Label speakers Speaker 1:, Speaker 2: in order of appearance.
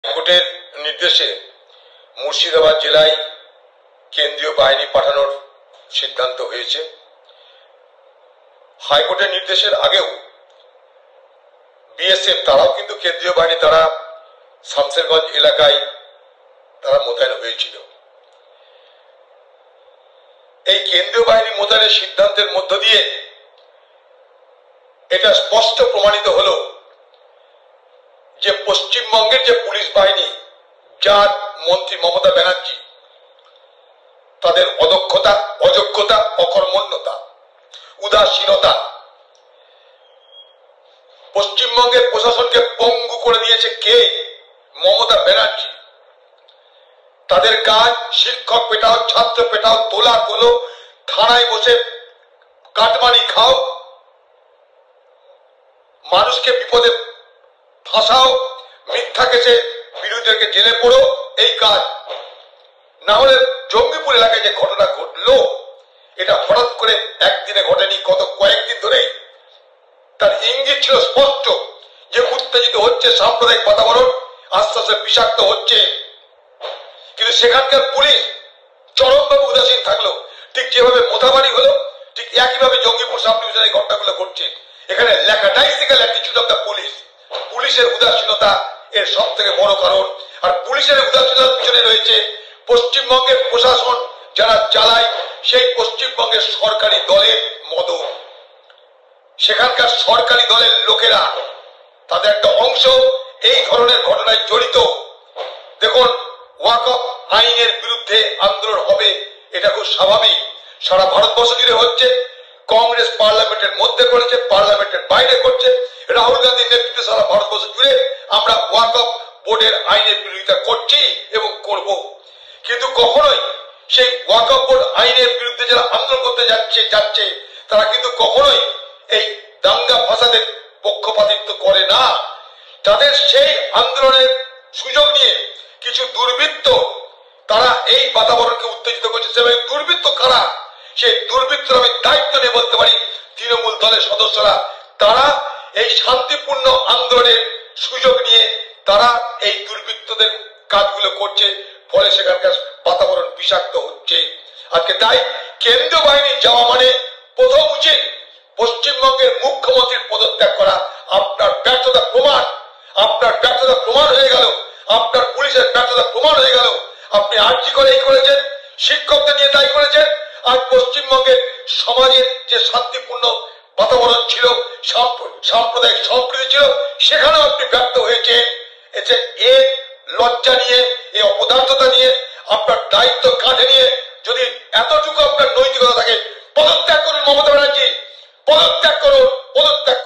Speaker 1: হাইকোর্টের নির্দেশে মুর্শিদাবাদ জেলায় কেন্দ্রীয় বাহিনী পাঠানোর সিদ্ধান্ত হয়েছে। হাইকোর্টের নির্দেশের আগেও বিএসএফ তারাও কিন্তু কেন্দ্রীয় বাহিনী তারা শামসেরগঞ্জ এলাকায় তারা মোতায়েন হয়েছিল। এই কেন্দ্রীয় বাহিনী মোতায়েনের সিদ্ধান্তের মধ্য দিয়ে এটা স্পষ্ট প্রমাণিত হলো যে পশ্চিমবঙ্গের যে পুলিশ বাহিনী, যার মন্ত্রী মমতা ব্যানার্জি, তাদের অদক্ষতা, অযোগ্যতা, অকর্মণ্যতা, উদাসীনতা পশ্চিমবঙ্গের প্রশাসনকে পঙ্গু করে দিয়েছে কে? মমতা ব্যানার্জি। তাদের কাজ শিক্ষক পেটাও, ছাত্র পেটাও, তোলা তোলো, থানায় বসে কাটমানি খাও, মানুষকে বিপদে ফাঁসাও, মিথ্যা কেসে বিরোধীদেরকে জেলে পড়ো, এই কাজ। না হলে জঙ্গিপুর এলাকায় যে ঘটনা ঘটলো, এটা হঠাৎ করে একদিনে ঘটেনি, কয়েকদিন ধরে তার ইঙ্গিত ছিল স্পষ্ট যে উত্তেজিত হচ্ছে সাম্প্রদায়িক বাতাবরণ, আস্তে আস্তে বিষাক্ত হচ্ছে। কিন্তু সেখানকার পুলিশ চরমভাবে উদাসীন থাকলো। ঠিক যেভাবে মোথাবাড়ি হলো, ঠিক একইভাবে জঙ্গিপুর সাব ডিভিশনে এই ঘটনাগুলো ঘটছে। এখানে ল্যাকাটাইসিক্যাল অ্যাটিটিউড অফ দ্য পুলিশ, পুলিশের উদাসীনতা এর সব থেকে বড় কারণ। আর পুলিশের উদাসীনতার পিছনে রয়েছে পশ্চিমবঙ্গের প্রশাসন যারা চালায়, সেই পশ্চিমবঙ্গের সরকারি দলের মদত। সেখানকার সরকারি দলের লোকেরা, তাদের একটা অংশ এই ধরনের ঘটনায় জড়িত। দেখুন, ওয়াকফ আইনের বিরুদ্ধে আন্দোলন হবে, এটা খুব স্বাভাবিক। সারা ভারতবর্ষ জুড়ে হচ্ছে। কংগ্রেস পার্লামেন্টের মধ্যে করেছে, পার্লামেন্টের বাইরে করছে। রাহুল গান্ধীর নেতৃত্বে সারা ভারতবর্ষ জুড়ে আমরা ওয়াকফ বোর্ডের আইনের বিরোধিতা করছি এবং করব। কিন্তু কখনোই সেই ওয়াকফ বোর্ড আইনের বিরুদ্ধে যারা আন্দোলন করতে যাচ্ছে তারা কিন্তু কখনোই এই দাঙ্গা ফাসাদের পক্ষপাতিত্ব করে না। তাদের সেই আন্দোলনের সুযোগ নিয়ে কিছু দুর্বৃত্ত তারা এই বাতাবরণকে উত্তেজিত করছে। সেভাবে দুর্বৃত্ত কারা? সেই দুর্বৃত্তর আমি দায়িত্ব নিয়ে বলতে পারি, তৃণমূল দলের সদস্যরা। তারা এই শান্তিপূর্ণ আন্দোলনের সুযোগ নিয়ে তারা এই দুর্বৃত্তদের কাজগুলো করছে, ফলে সেখানকার বাতাবরণ বিষাক্ত হচ্ছে। আজকে তাই কেন্দ্রীয় বাহিনী যাওয়া মানে প্রথম উচিত পশ্চিমবঙ্গের মুখ্যমন্ত্রীর পদত্যাগ করা। আপনার ব্যর্থতা প্রমাণ, আপনার ব্যর্থতা প্রমাণ হয়ে গেল, আপনার পুলিশের ব্যর্থতা প্রমাণ হয়ে গেল। আপনি আর্জি করে এই করেছেন, শিক্ষকদের নিয়ে তাই করেছেন। আজ পশ্চিমবঙ্গের সমাজের যে শান্তিপূর্ণ বাতাবরণ ছিল, সাম্প্রদায়িক সম্প্রীতি ছিল, সেখানেও আপনি ব্যর্থ হয়েছেন। এই লজ্জা নিয়ে, এই অপদার্থতা নিয়ে, আপনার দায়িত্ব কাঁধে নিয়ে যদি এতটুকু আপনার নৈতিকতা থাকে, পদত্যাগ করুন মমতা ব্যানার্জি, পদত্যাগ করুন, পদত্যাগ।